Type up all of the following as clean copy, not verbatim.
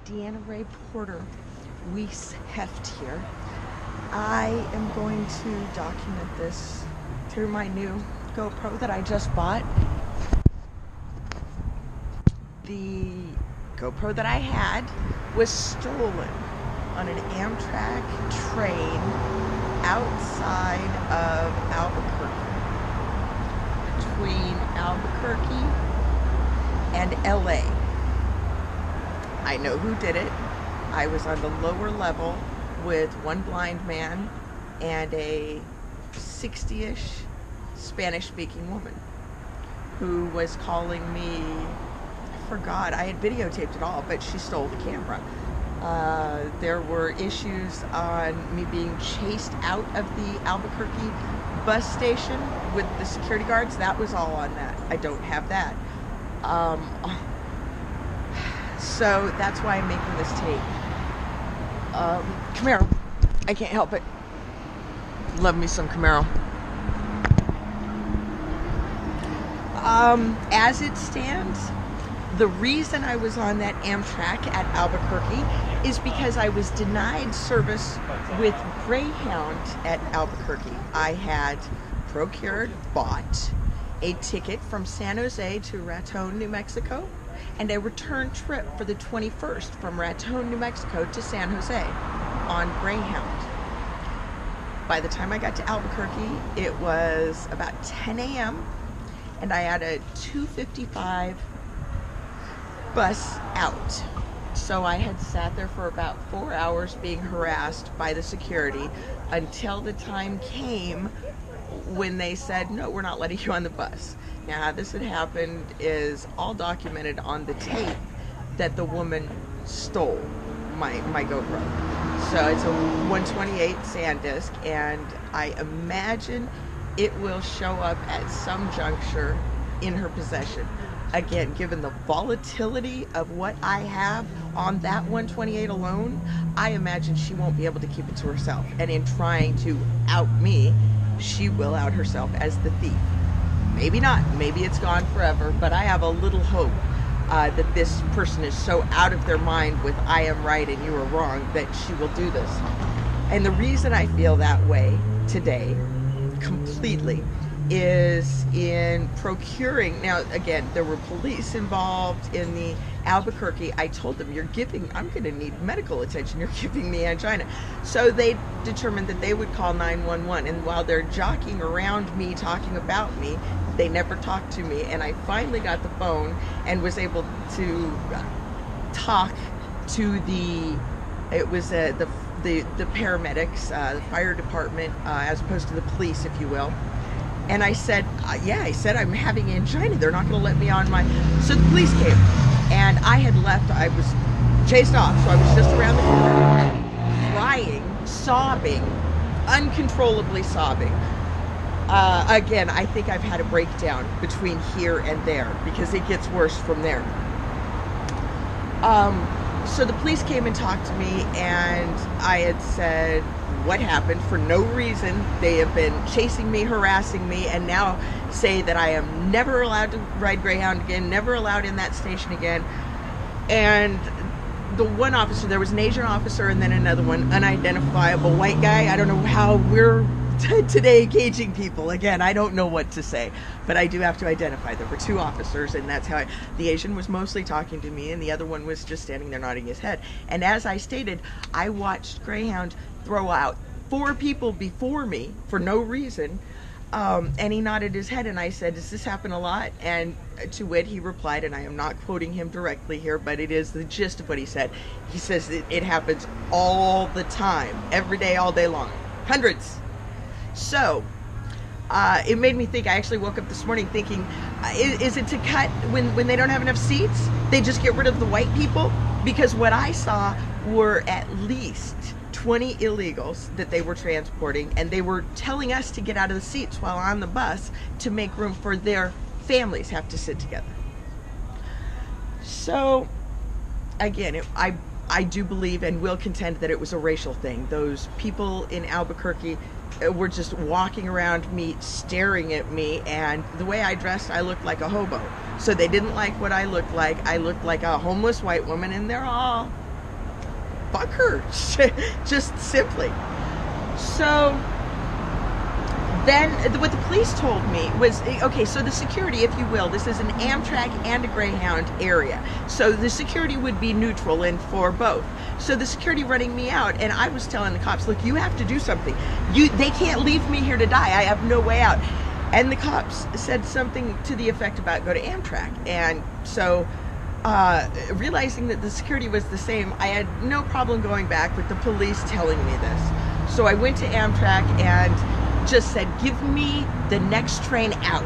Deanna Ray Porter, WEESE HEFT here. I am going to document this through my new GoPro that I just bought. The GoPro that I had was stolen on an AMTRAK train outside of Albuquerque, between Albuquerque and LA. I know who did it. I was on the lower level with one blind man and a 60-ish Spanish-speaking woman who was calling me. I forgot, I had videotaped it all, but she stole the camera. There were issues on me being chased out of the Albuquerque bus station with the security guards. That was all on that. I don't have that. So that's why I'm making this tape. Camaro. I can't help it. Love me some Camaro. As it stands, the reason I was on that AMTRAK at Albuquerque is because I was denied service with Greyhound at Albuquerque. I had bought a ticket from San Jose to Raton, New Mexico, and a return trip for the 21st from Raton, New Mexico to San Jose on Greyhound. By the time I got to Albuquerque, it was about 10 a.m. and I had a 2:55 bus out. So I had sat there for about 4 hours being harassed by the security until the time came when they said, no, we're not letting you on the bus. Now, how this had happened is all documented on the tape that the woman stole my GoPro. So it's a 128 SanDisk, and I imagine it will show up at some juncture in her possession. Again, given the volatility of what I have on that 128 alone, I imagine she won't be able to keep it to herself. And in trying to out me, she will out herself as the thief. Maybe not. Maybe it's gone forever, but I have a little hope that this person is so out of their mind with I am right and you are wrong that she will do this. And the reason I feel that way today, completely, is in procuring. Now, again, there were police involved in the Albuquerque. I told them, I'm going to need medical attention. You're giving me angina. So they determined that they would call 911. And while they're jockeying around me, talking about me, they never talked to me. And I finally got the phone and was able to talk to the paramedics, the fire department, as opposed to the police, if you will. And I said, I'm having angina. They're not going to let me on my... So the police came, and I had left. I was chased off, so I was just around the corner, crying, sobbing, uncontrollably sobbing. Again, I think I've had a breakdown between here and there, because it gets worse from there. So the police came and talked to me, and I had said what happened. For no reason, they have been chasing me, harassing me, and now say that I am never allowed to ride Greyhound again, never allowed in that station again. And the one officer, there was an Asian officer and then another one, unidentifiable white guy. I don't know how we're today gauging people. Again, I don't know what to say, but I do have to identify. There were two officers, and that's how the Asian was mostly talking to me, and the other one was just standing there nodding his head. And as I stated, I watched Greyhound throw out 4 people before me for no reason, and he nodded his head, and I said, does this happen a lot? And to which he replied, and I am not quoting him directly here, but it is the gist of what he said. He says it happens all the time, every day, all day long, hundreds. So it made me think. I actually woke up this morning thinking, is it to cut when they don't have enough seats? They just get rid of the white people? Because what I saw were at least 20 illegals that they were transporting, and they were telling us to get out of the seats while on the bus to make room for their families have to sit together. So again, I do believe and will contend that it was a racial thing. Those people in Albuquerque were just walking around me, staring at me, and the way I dressed, I looked like a hobo. So they didn't like what I looked like. I looked like a homeless white woman, and they're all fuck her, just simply. So then what the police told me was, okay, so the security, if you will, this is an Amtrak and a Greyhound area. So the security would be neutral and for both. So the security running me out, and I was telling the cops, look, you have to do something. They can't leave me here to die. I have no way out. And the cops said something to the effect about go to Amtrak. And so realizing that the security was the same, I had no problem going back with the police telling me this. So I went to Amtrak and just said, give me the next train out.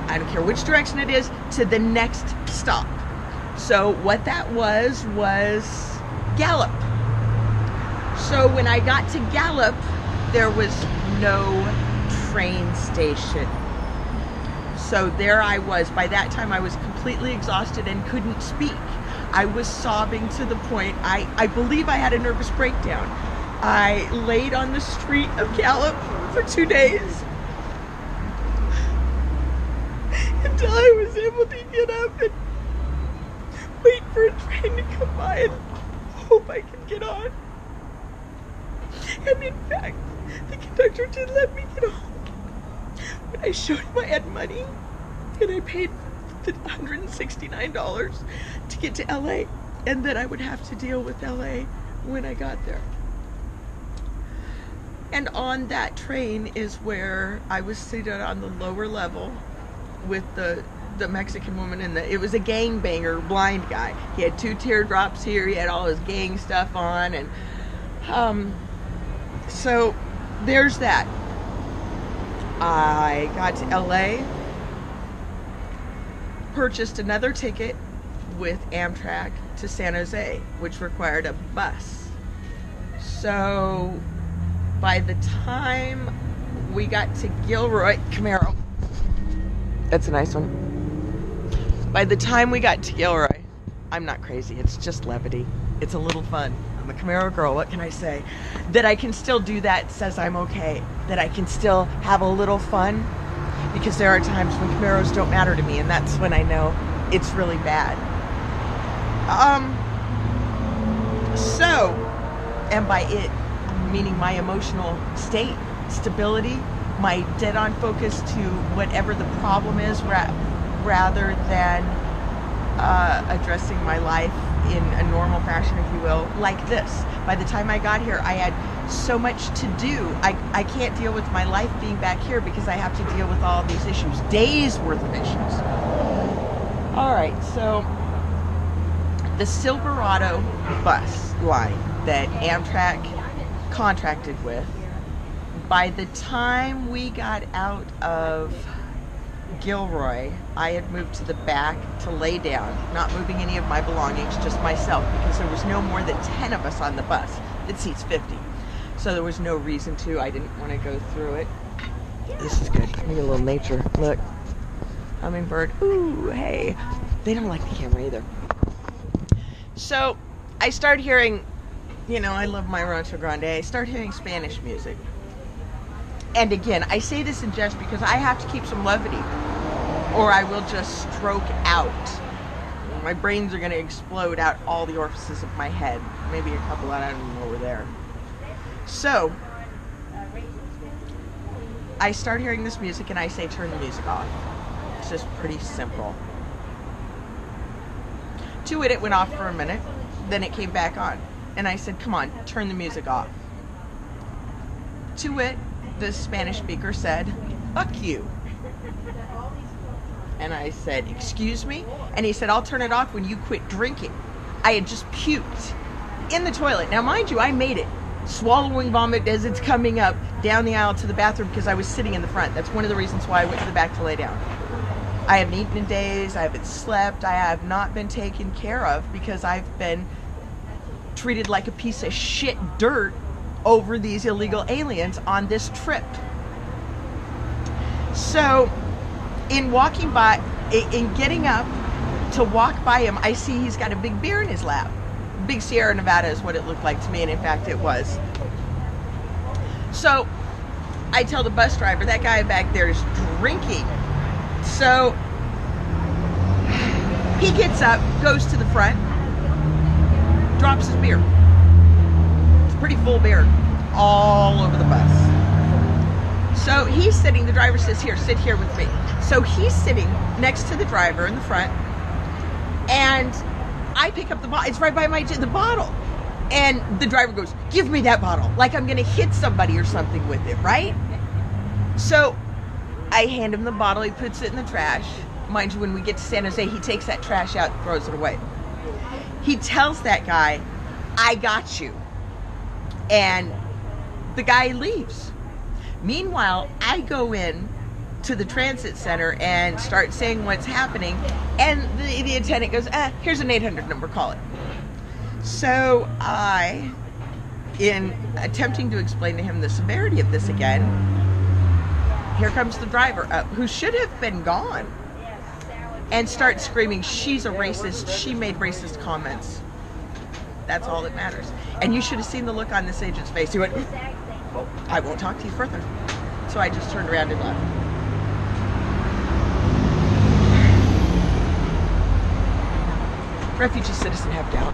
I don't care which direction it is, to the next stop. So what that was Gallup. So when I got to Gallup, there was no train station. So there I was. By that time I was completely exhausted and couldn't speak. I was sobbing to the point, I believe I had a nervous breakdown. I laid on the street of Gallup for 2 days until I was able to get up and wait for a train to come by and hope I could get on. And in fact, the conductor did let me get home. When I showed him I had money, and I paid the $169 to get to LA, and then I would have to deal with LA when I got there. And on that train is where I was seated on the lower level with the Mexican woman, and it was a gangbanger blind guy. He had 2 teardrops here, he had all his gang stuff on, and so there's that. I got to LA, purchased another ticket with Amtrak to San Jose, which required a bus. So by the time we got to Gilroy, Camaro, that's a nice one. By the time we got to Gilroy, I'm not crazy, it's just levity. It's a little fun. I'm a Camaro girl, what can I say? That I can still do that says I'm okay. That I can still have a little fun, because there are times when Camaros don't matter to me, and that's when I know it's really bad. So, and by it, meaning my emotional state, stability, my dead-on focus to whatever the problem is, rather than addressing my life in a normal fashion, if you will, like this. By the time I got here, I had so much to do. I can't deal with my life being back here because I have to deal with all these issues, days worth of issues. All right, so the Silverado bus line that Amtrak contracted with, by the time we got out of Gilroy, I had moved to the back to lay down, not moving any of my belongings, just myself, because there was no more than 10 of us on the bus. It seats 50. So there was no reason to. I didn't want to go through it. This is good. Let me get a little nature. Look. Hummingbird. Ooh, hey. They don't like the camera either. So I start hearing, you know, I love my Rancho Grande. I start hearing Spanish music. And again, I say this in jest because I have to keep some levity, or I will just stroke out. My brains are going to explode out all the orifices of my head. Maybe a couple out, I don't even know where they're. So, I start hearing this music and I say, turn the music off. It's just pretty simple. To it went off for a minute, then it came back on. And I said, come on, turn the music off. To it, the Spanish speaker said, fuck you. And I said, excuse me? And he said, I'll turn it off when you quit drinking. I had just puked in the toilet. Now, mind you, I made it. Swallowing vomit as it's coming up down the aisle to the bathroom because I was sitting in the front. That's one of the reasons why I went to the back to lay down. I haven't eaten in days. I haven't slept. I have not been taken care of because I've been treated like a piece of shit dirt over these illegal aliens on this trip. So, in walking by, in getting up to walk by him, I see he's got a big beer in his lap. Big Sierra Nevada is what it looked like to me, and in fact it was. So, I tell the bus driver, that guy back there is drinking. So, he gets up, goes to the front, drops his beer. full beard all over the bus. So he's sitting, the driver says, here, sit here with me. So he's sitting next to the driver in the front, and I pick up the bottle. It's right by the bottle. And the driver goes, give me that bottle. Like I'm gonna hit somebody or something with it, right? So I hand him the bottle, he puts it in the trash. Mind you, when we get to San Jose, he takes that trash out and throws it away. He tells that guy, I got you. And the guy leaves. Meanwhile, I go in to the transit center and start saying what's happening, and the attendant goes, here's an 800 number, call it. So I, in attempting to explain to him the severity of this again, here comes the driver up, who should have been gone, and starts screaming, she's a racist, she made racist comments. That's all that matters. And you should have seen the look on this agent's face. He went, well, I won't talk to you further. So I just turned around and left. Refugee citizen have down.